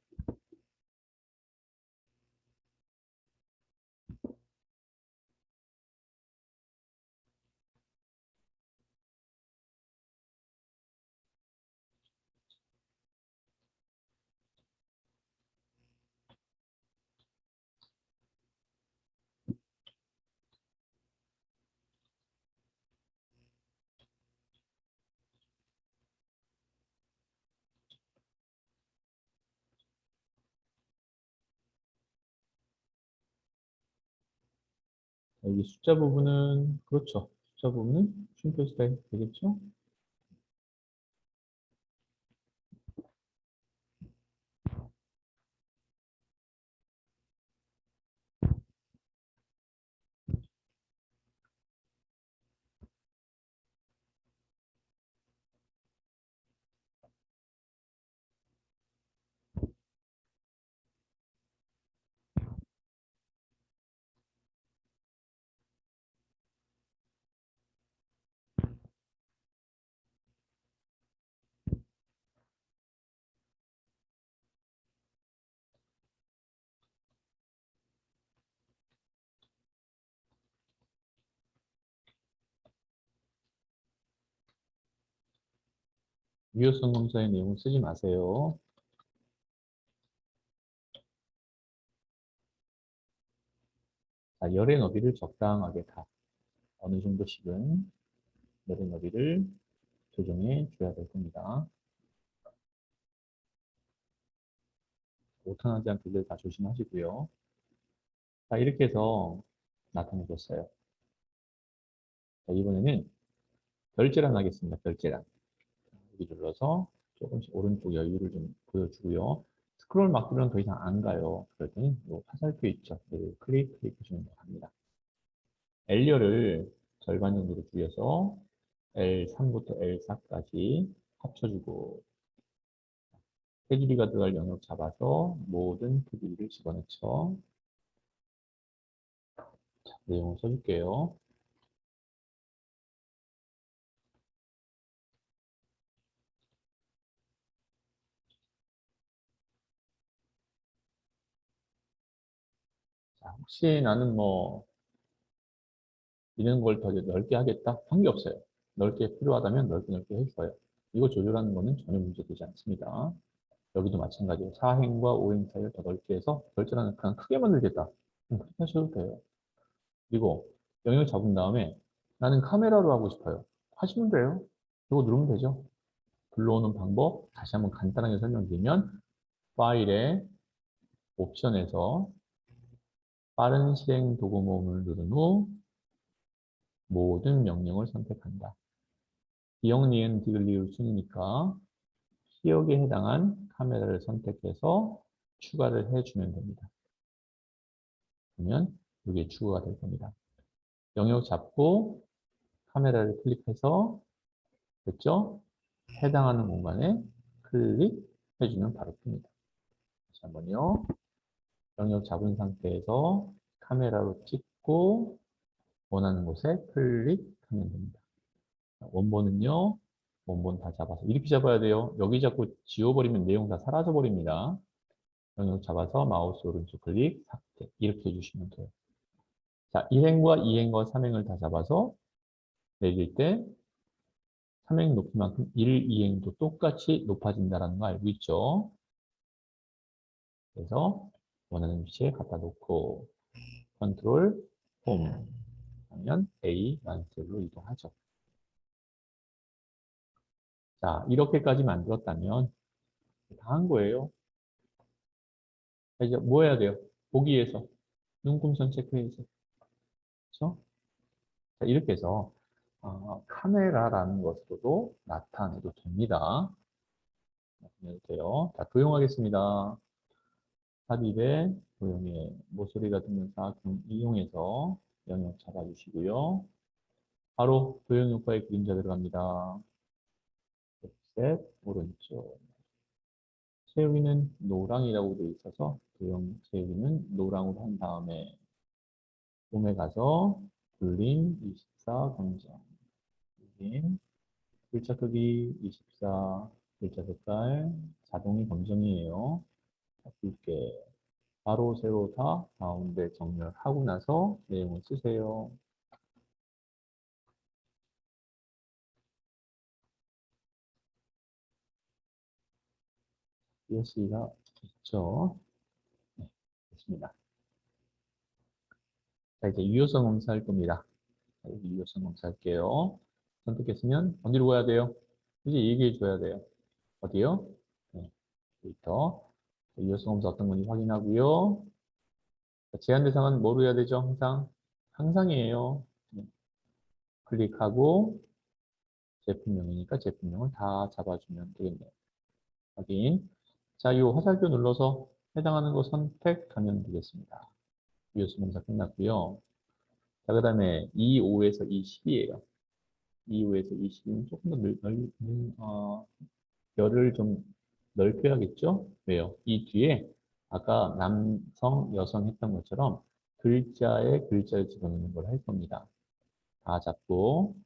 여기 숫자 부분은 그렇죠. 숫자 부분은 쉼표 스타일 되겠죠? 유효성 검사의 내용을 쓰지 마세요. 자, 열의 너비를 적당하게 다 어느 정도씩은 열의 너비를 조정해 줘야 될 겁니다. 오타나지 않게 다 조심하시고요. 자, 이렇게 해서 나타내줬어요. 자, 이번에는 별재란 하겠습니다. 별재란. 여기 눌러서 조금씩 오른쪽 여유를 좀 보여주고요. 스크롤 막기로는 더 이상 안 가요. 그럴 때는 이 화살표 있죠. 여기 클릭해주시면 됩니다. L열을 절반 정도로 줄여서 L3부터 L4까지 합쳐주고 테두리가 들어갈 영역 잡아서 모든 테두리를 집어넣죠. 자, 내용을 써줄게요. 자, 혹시 나는 뭐 이런 걸 더 넓게 하겠다? 관계없어요. 넓게 필요하다면 넓게 해줘요. 이거 조절하는 거는 전혀 문제되지 않습니다. 여기도 마찬가지로 4행과 5행 사이를 더 넓게 해서 결제라는 그냥 크게 만들겠다. 그렇게 하셔도 돼요. 그리고 영역 잡은 다음에 나는 카메라로 하고 싶어요. 하시면 돼요. 이거 누르면 되죠. 불러오는 방법 다시 한번 간단하게 설명드리면 파일의 옵션에서 빠른 실행 도구 모음을 누른 후 모든 명령을 선택한다. 기억, 니은, 디귿, 리을 순이니까 기억에 해당한 카메라를 선택해서 추가를 해주면 됩니다. 그러면 이게 추가가 될 겁니다. 영역 잡고 카메라를 클릭해서 됐죠? 해당하는 공간에 클릭해주면 바로 뜹니다. 다시 한번요. 영역 잡은 상태에서 카메라로 찍고 원하는 곳에 클릭하면 됩니다. 원본은요. 원본 다 잡아서 이렇게 잡아야 돼요. 여기 자꾸 지워버리면 내용 다 사라져 버립니다. 영역 잡아서 마우스 오른쪽 클릭, 삭제 이렇게 해주시면 돼요. 자, 1행과 2행과 3행을 다 잡아서 내릴 때 3행 높이만큼 1, 2행도 똑같이 높아진다는 거 알고 있죠? 그래서 원하는 위치에 갖다 놓고 컨트롤 홈 하면 A 완셀로 이동하죠. 자, 이렇게까지 만들었다면 다 한 거예요. 이제 뭐 해야 돼요? 보기에서 눈금선 체크해서 그렇죠? 자, 이렇게 해서 카메라라는 것으로도 나타내도 됩니다. 나타내도 돼요. 자, 도용하겠습니다. 삽입에 도용에 모서리가 듣는 사각형 이용해서 영역 잡아주시고요. 바로 도용 효과의 그림자 들어갑니다. 셋, 오른쪽. 채우기는 노랑이라고 되어 있어서 도형 채우기는 노랑으로 한 다음에 홈에 가서 굴림 24 검정 굴림 글자 크기 24 글자 색깔 자동이 검정이에요. 굵게 가로 세로 다 가운데 정렬하고 나서 내용을 쓰세요. ESC가 있죠. 네, 됐습니다. 자, 이제 유효성 검사할 겁니다. 자, 여기 유효성 검사할게요. 선택했으면 어디로 가야 돼요? 이제 얘기해 줘야 돼요. 어디요? 네, 데이터. 유효성 검사 어떤 건지 확인하고요. 자, 제한 대상은 뭐로 해야 되죠? 항상? 항상이에요. 네, 클릭하고 제품명이니까 제품명을 다 잡아주면 되겠네요. 확인. 자, 이 화살표 눌러서 해당하는 거 선택하면 되겠습니다. 유효성 검사 끝났고요. 자, 그 다음에 25에서 20이에요. 25에서 20은 조금 더 열을 좀 넓혀야겠죠? 왜요? 이 뒤에 아까 남성, 여성 했던 것처럼 글자에 글자를 집어넣는 걸 할 겁니다. 다 잡고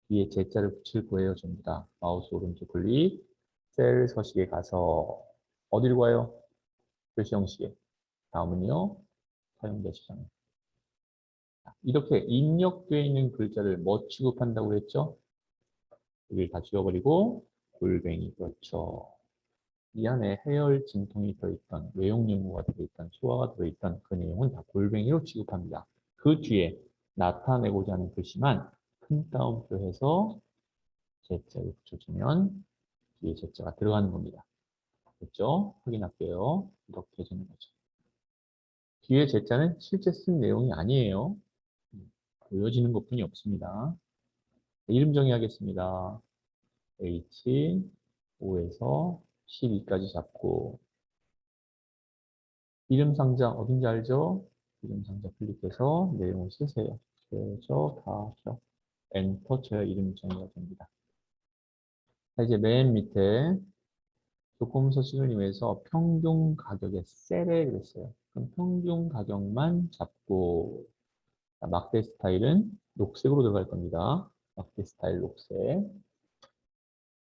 뒤에 제자를 붙일 거예요, 전부 다. 마우스 오른쪽 클릭, 셀 서식에 가서 어디로 가요? 글씨 형식에. 다음은요, 사용자 시장. 이렇게 입력되어 있는 글자를 뭐 취급한다고 했죠? 여기를 다 지워버리고 골뱅이 그렇죠. 이 안에 해열 진통이 들어있던 외용 연구가 들어있던 소화가 들어있던 그 내용은 다 골뱅이로 취급합니다. 그 뒤에 나타내고자 하는 글씨만 큰 따옴표 해서 제자를 붙여주면 뒤에 제자가 들어가는 겁니다. 됐죠? 확인할게요. 이렇게 해주는 거죠. 뒤에 제자는 실제 쓴 내용이 아니에요. 보여지는 것뿐이 없습니다. 이름 정의하겠습니다. H, 5에서 12까지 잡고 이름 상자 어딘지 알죠? 이름 상자 클릭해서 내용을 쓰세요. 그래서 다 하죠. 엔터 쳐야 이름 정의가 됩니다. 자, 이제 맨 밑에 조건 서식을 이용해서 평균 가격의 셀에 그랬어요. 그럼 평균 가격만 잡고 자, 막대 스타일은 녹색으로 들어갈 겁니다. 막대 스타일 녹색.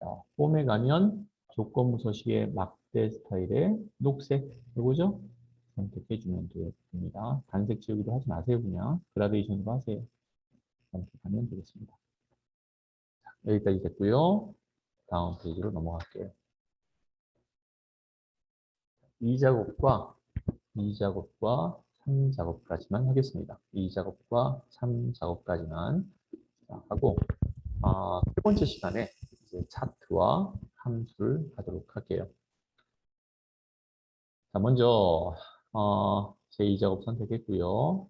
자, 폼에 가면 조건부 서식의 막대 스타일의 녹색 이거죠? 선택해주면 됩니다. 단색 지우기도 하지 마세요. 그냥 그라데이션으로 하세요. 선택하면 되겠습니다. 자, 여기까지 됐고요. 다음 페이지로 넘어갈게요. 이 작업과 3작업까지만 하겠습니다. 2작업과 3작업까지만 하고 세 번째 시간에 이제 차트와 함수를 하도록 할게요. 자, 먼저 제2작업 선택했고요.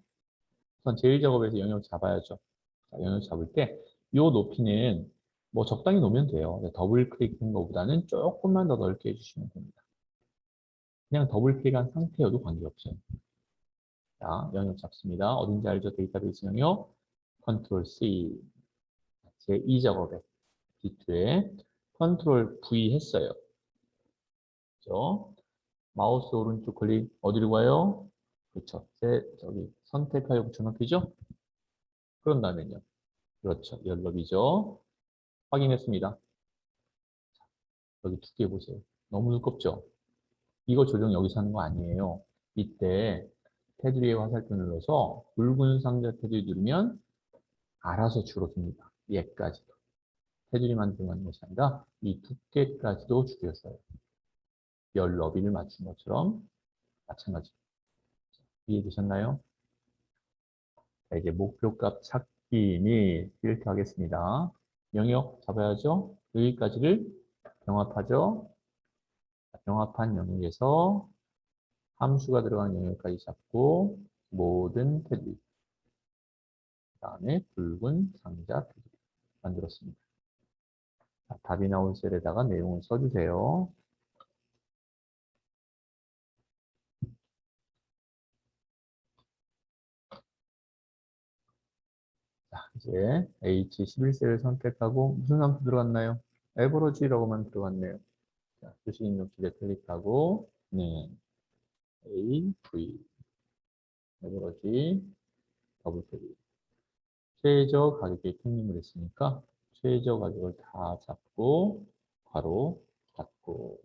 우선 제1작업에서 영역 잡아야죠. 자, 영역 잡을 때 이 높이는 뭐 적당히 놓으면 돼요. 더블 클릭한 것보다는 조금만 더 넓게 해주시면 됩니다. 그냥 더블 클릭한 상태여도 관계없어요. 자, 영역 잡습니다. 어딘지 알죠? 데이터베이스 영역. 컨트롤 C. 제2작업에 D2에 컨트롤 V 했어요. 그죠? 마우스 오른쪽 클릭 어디로 가요? 그렇죠. 저기 선택하여 붙여넣기죠? 그런 다음에요. 그렇죠. 연럽이죠. 확인했습니다. 여기 두께 보세요. 너무 두껍죠? 이거 조정 여기서 하는 거 아니에요. 이때 테두리에 화살표 눌러서 붉은 상자 테두리 누르면 알아서 줄어듭니다. 얘까지도. 테두리만 들어가는 것이 아니라 이 두께까지도 줄였어요. 열 너비를 맞춘 것처럼 마찬가지. 이해되셨나요? 자, 이제 목표값 찾기 및 필터 하겠습니다. 영역 잡아야죠. 여기까지를 병합하죠. 병합한 영역에서 함수가 들어간 영역까지 잡고 모든 테두리, 그 다음에 붉은 상자 테두리 만들었습니다. 자, 답이 나온 셀에다가 내용을 써주세요. 자, 이제 H11셀을 선택하고 무슨 함수 들어갔나요? 에버러지라고만 들어갔네요. 자, 주식 입력줄에 클릭하고 네, A, V, 에버러지, 더블 클릭. 최저 가격에 클릭을 했으니까 최저 가격을 다 잡고 괄호 닫고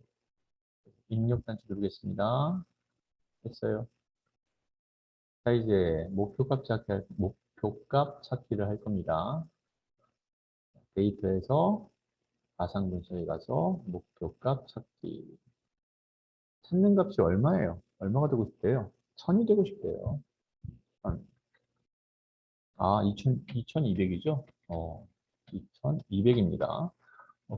입력 단추 누르겠습니다. 했어요. 자, 이제 목표값 찾기를 할 겁니다. 데이터에서 가상 분석에 가서 목표값 찾기. 찾는 값이 얼마예요? 얼마가 되고 싶대요? 1000이 되고 싶대요. 1000. 아, 2200이죠? 2200입니다.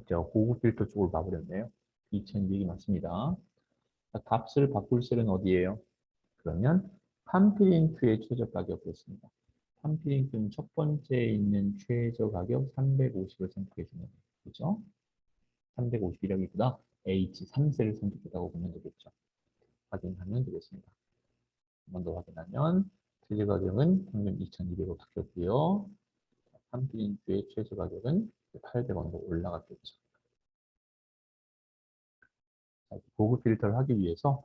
제가 고급 필터 쪽을 봐버렸네요. 2200이 맞습니다. 자, 값을 바꿀 셀은 어디예요? 그러면 팜피링크의 최저 가격이었습니다. 팜피링크는 첫 번째에 있는 최저 가격 350을 선택해 주면 돼요. 그죠? 350이라기보다 H3셀을 선택했다고 보면 되겠죠. 확인하면 되겠습니다. 한 번 더 확인하면 최저 가격은 평균 2,200으로 바뀌었고요. 팜피링크의 최저 가격은 800원으로 올라갔겠죠. 고급 필터를 하기 위해서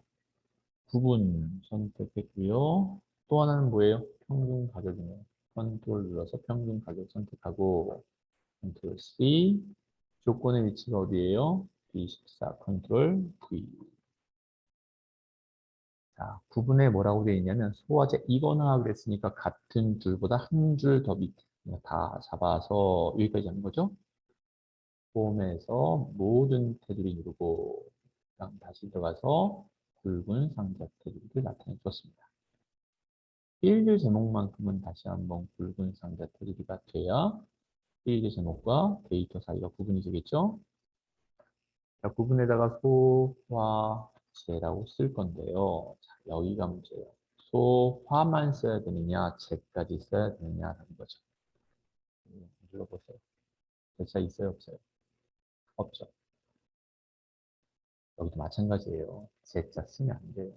구분 선택했고요. 또 하나는 뭐예요? 평균 가격이네요. 컨트롤 눌러서 평균 가격 선택하고 컨트롤 C 조건의 위치가 어디예요? B14 컨트롤 V. 자, 구분에 뭐라고 되어 있냐면 소화제 이거나 그랬으니까 같은 줄보다 한 줄 더 밑에 다 잡아서 여기까지 하는 거죠. 홈에서 모든 테두리 누르고 그다음 다시 들어가서 굵은 상자 테두리를 나타내 줬습니다. 필드 제목만큼은 다시 한번 굵은 상자 테두리가 돼야 필드 제목과 데이터 사이가 구분이 되겠죠. 자, 구분에다가 소화제라고 쓸 건데요. 자, 여기가 문제예요. 소화만 써야 되느냐, 제까지 써야 되느냐라는 거죠. 눌러보세요. 제자 있어요, 없어요? 없죠. 여기도 마찬가지예요. 제자 쓰면 안 돼요.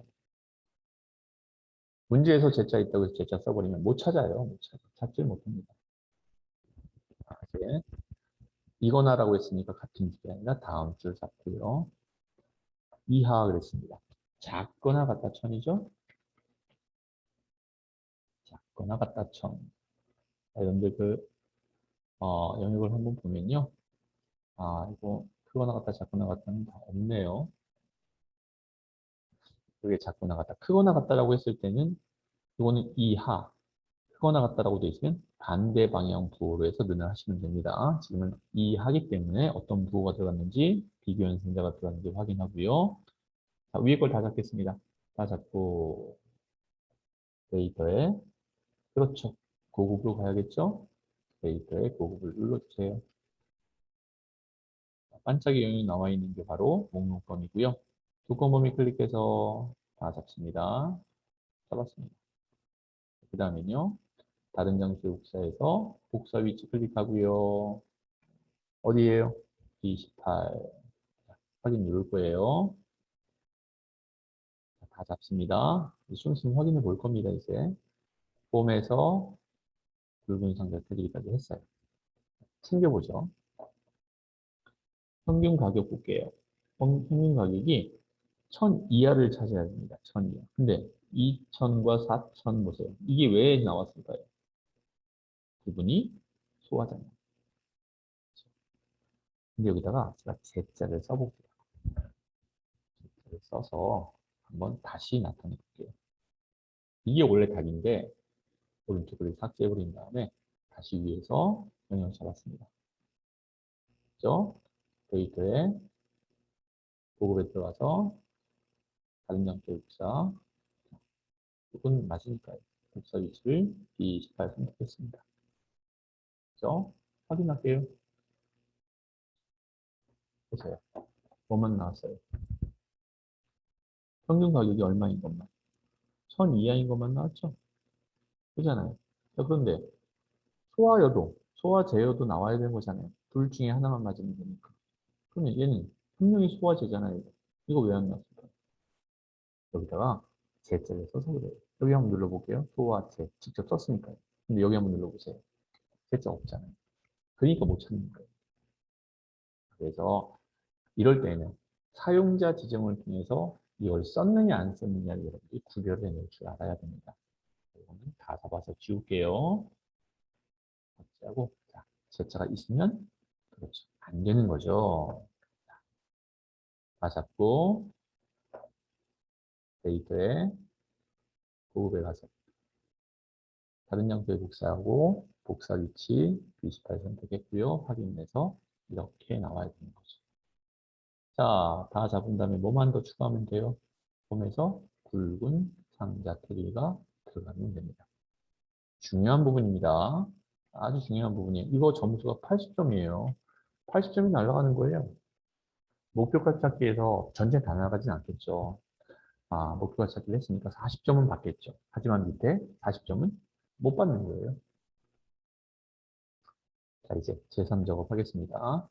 문제에서 제자 있다고 해서 제자 써버리면 못 찾아요. 못 찾아. 찾질 못합니다. 이제 이거나라고 했으니까 같은 줄이 아니라 다음 줄 잡고요. 이하 그랬습니다. 작거나 같다 천이죠? 작거나 같다 천. 자, 여러분들 영역을 한번 보면요. 아, 이거 크거나 같다 작거나 같다는 다 없네요. 그게 작거나 같다. 크거나 같다라고 했을 때는 이거는 이하. 크거나 같다라고 되어 있으면 반대 방향 부호로 해서 눈을 하시면 됩니다. 지금은 이하기 때문에 어떤 부호가 들어갔는지 비교 연산자가 들어갔는지 확인하고요. 자, 위에 걸 다 잡겠습니다. 다 잡고 데이터에 그렇죠. 고급으로 가야겠죠? 데이터에 고급을 눌러주세요. 반짝이 영역이 나와 있는 게 바로 목록범위고요. 두꺼운 범위 클릭해서 다 잡습니다. 잡았습니다. 그 다음에는요. 다른 장소의 복사해서 복사 위치 클릭하고요. 어디에요? B28. 확인 누를 거예요. 다 잡습니다. 좀 있으면 확인해 볼 겁니다, 이제. 폼에서 붉은 상자 테두리까지 했어요. 챙겨보죠. 평균 가격 볼게요. 평균 가격이 1000 이하를 찾아야 됩니다. 1000 이하. 근데 2000과 4000 보세요. 이게 왜 나왔을까요? 그분이 소화잖아요. 근데 여기다가 제가 Z자를 써볼게요. Z자를 써서 한번 다시 나타내 볼게요. 이게 원래 답인데 오른쪽을 삭제해버린 다음에 다시 위에서 영역을 잡았습니다. 그죠? 데이터에 보급에 들어가서 다른 형태의 복사 이건 맞으니까요. 복사 위치를 B28 선택했습니다. 그죠? 확인할게요. 보세요. 뭐만 나왔어요? 평균 가격이 얼마인 것만. 1000 이하인 것만 나왔죠? 그잖아요. 자, 그런데 소화여도, 소화제여도 나와야 되는 거잖아요. 둘 중에 하나만 맞으면 되니까. 그러면 얘는 분명히 소화제잖아요. 이거 왜 안 나왔을까? 여기다가 제자를 써서 그래요. 여기 한번 눌러볼게요. 소화제. 직접 썼으니까요. 근데 여기 한번 눌러보세요. 제자 없잖아요. 그러니까 못 찾는 거예요. 그래서 이럴 때는 사용자 지정을 통해서 이걸 썼느냐 안 썼느냐를 여러분들이 구별해낼 줄 알아야 됩니다. 이거는 다 잡아서 지울게요. 하고 자, 제자가 있으면 그렇죠. 안 되는 거죠. 다 잡고 데이터에 보급에 가서 다른 형태의 복사하고 복사 위치 B28 선택했고요. 확인해서 이렇게 나와야 되는 거죠. 자, 다 잡은 다음에 뭐만 더 추가하면 돼요? 홈에서 굵은 상자 테리가 들어가면 됩니다. 중요한 부분입니다. 아주 중요한 부분이에요. 이거 점수가 80점이에요. 80점이 날아가는 거예요. 목표가 찾기에서 전체 다 나가진 않겠죠. 아, 목표가 찾기를 했으니까 40점은 받겠죠. 하지만 밑에 40점은 못 받는 거예요. 자, 이제 제3작업 하겠습니다.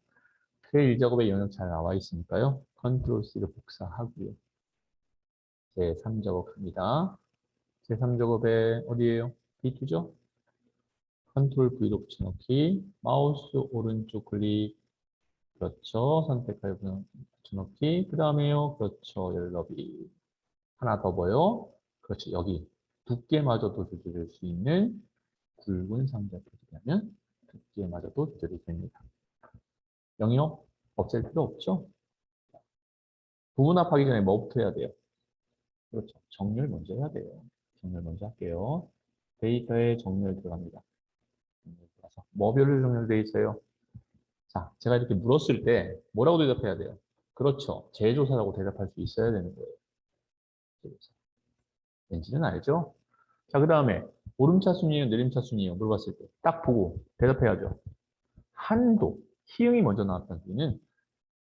제1작업의 영역 잘 나와 있으니까요. 컨트롤 C를 복사하고요. 제3작업 합니다. 제3작업에 어디에요? B2죠? 컨트롤 V로 붙여넣기, 마우스 오른쪽 클릭, 그렇죠. 선택하여 붙여넣기, 그 다음에요. 그렇죠. 열너비. 하나 더 뭐요? 그렇죠. 여기 두께마저도 조절할 수 있는 굵은 상자 표시하면 두께마저도 조절이 됩니다. 영역 없앨 필요 없죠? 부분합하기 전에 뭐부터 해야 돼요? 그렇죠. 정렬 먼저 해야 돼요. 정렬 먼저 할게요. 데이터에 정렬 들어갑니다. 정렬 들어가서 뭐별로 정렬되어 있어요? 자, 제가 이렇게 물었을 때 뭐라고 대답해야 돼요? 그렇죠. 제조사라고 대답할 수 있어야 되는 거예요. 제조사. 왠지는 알죠? 자, 그 다음에 오름차 순이에요, 내림차 순이에요? 물어봤을 때 딱 보고 대답해야죠. 한도, 희응이 먼저 나왔다는 소리는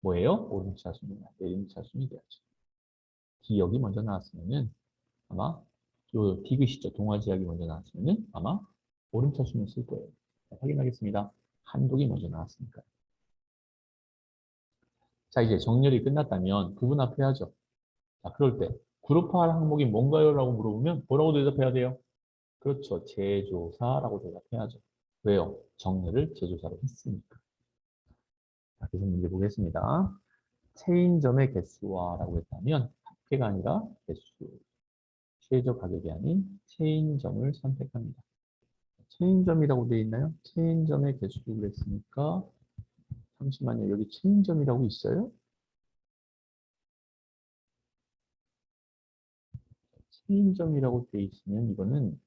뭐예요? 오름차 순이나 내림차 순이 돼야죠. 기억이 먼저 나왔으면은 아마 요 디귿이죠. 동화지역이 먼저 나왔으면은 아마 오름차 순을 쓸 거예요. 자, 확인하겠습니다. 한독이 먼저 나왔으니까. 자, 이제 정렬이 끝났다면 구분합해야죠. 자, 그럴 때 그룹화할 항목이 뭔가요? 라고 물어보면 뭐라고 대답해야 돼요? 그렇죠. 제조사라고 대답해야죠. 왜요? 정렬을 제조사로 했으니까. 자, 계속 문제 보겠습니다. 체인점의 개수화라고 했다면 합계가 아니라 개수, 최저 가격이 아닌 체인점을 선택합니다. 체인점이라고 되어 있나요? 체인점의 개수를 그랬으니까 잠시만요. 여기 체인점이라고 있어요? 체인점이라고 되어 있으면 이거는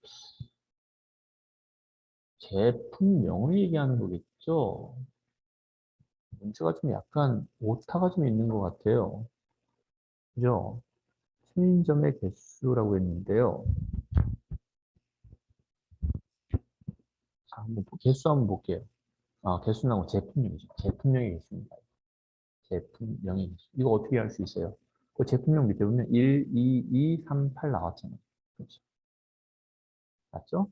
제품명을 얘기하는 거겠죠? 문제가 좀 약간 오타가 좀 있는 것 같아요. 그죠? 체인점의 개수라고 했는데요. 자, 개수 한번 볼게요. 아, 개수 나고 제품명이죠. 제품명의 개수입니다. 제품명의 개수. 이거 어떻게 할 수 있어요? 그 제품명 밑에 보면 1, 2, 2, 3, 8 나왔잖아요. 그렇죠? 맞죠?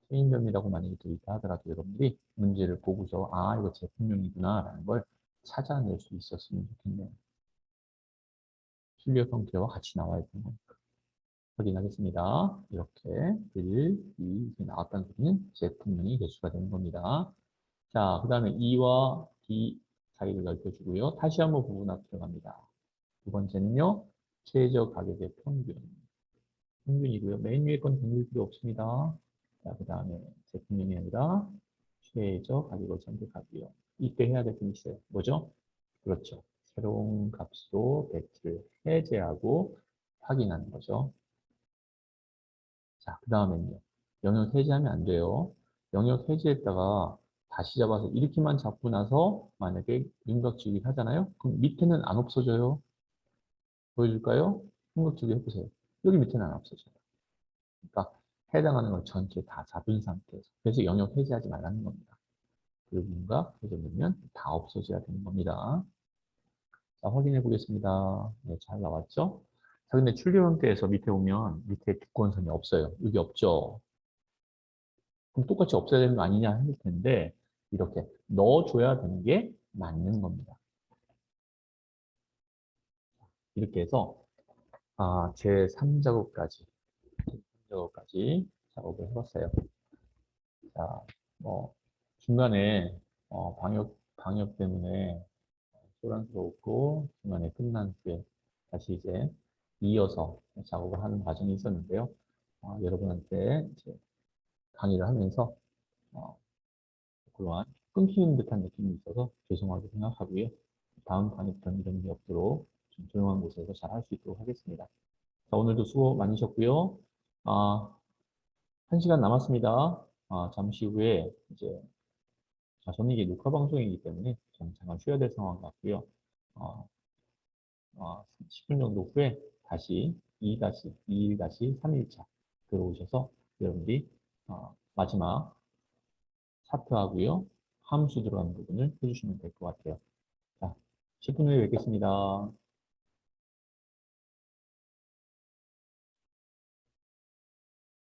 체인점이라고 만약에 되있다 하더라도 여러분들이 문제를 보고서 아, 이거 제품명이구나 라는 걸 찾아낼 수 있었으면 좋겠네요. 출력 형태와 같이 나와야 되는 거니까. 확인하겠습니다. 이렇게 1, 2 이렇게 나왔다는 소리는 제품명이 개수가 되는 겁니다. 자, 그 다음에 2와 D, 자리를 넓혀주고요. 다시 한번 부분 앞 들어갑니다. 두 번째는요. 최저 가격의 평균이고요. 맨 위에 건 동일 필요 없습니다. 자, 그 다음에 제품명이 아니라 최저 가격을 선택하고요. 이때 해야 될 게 있어요. 뭐죠? 그렇죠. 새로운 값으로 배치를 해제하고 확인하는 거죠. 자, 그 다음에는요. 영역 해제하면 안 돼요. 영역 해제했다가 다시 잡아서 이렇게만 잡고 나서 만약에 윤곽주기 하잖아요. 그럼 밑에는 안 없어져요. 보여줄까요? 윤곽주기 해보세요. 여기 밑에는 안 없어져요. 그러니까 해당하는 걸 전체 다 잡은 상태에서. 그래서 영역 해제하지 말라는 겁니다. 그 문곽 해제되면 다 없어져야 되는 겁니다. 자, 확인해 보겠습니다. 네, 잘 나왔죠? 자, 근데 출력원대에서 밑에 오면 밑에 두꺼운 선이 없어요. 여기 없죠? 그럼 똑같이 없애야 되는 거 아니냐 했을 텐데 이렇게 넣어줘야 되는 게 맞는 겁니다. 이렇게 해서 제 3작업까지 작업을 해봤어요. 자, 중간에 방역 때문에 소란스러웠고 중간에 끝난 후에 다시 이제 이어서 작업을 하는 과정이 있었는데요. 여러분한테 이제 강의를 하면서 그러한 끊기는 듯한 느낌이 있어서 죄송하게 생각하고요. 다음 강의부터는 이런 게 없도록 좀 조용한 곳에서 잘 할 수 있도록 하겠습니다. 자, 오늘도 수고 많으셨고요. 아, 1시간 남았습니다. 잠시 후에 이제 저는 이게 녹화 방송이기 때문에 좀 잠깐 쉬어야 될 상황 같고요. 어, 10분 정도 후에 다시 2-3일차 들어오셔서 여러분들이 마지막 차트하고요. 함수 들어가는 부분을 해주시면 될 것 같아요. 자, 10분 후에 뵙겠습니다.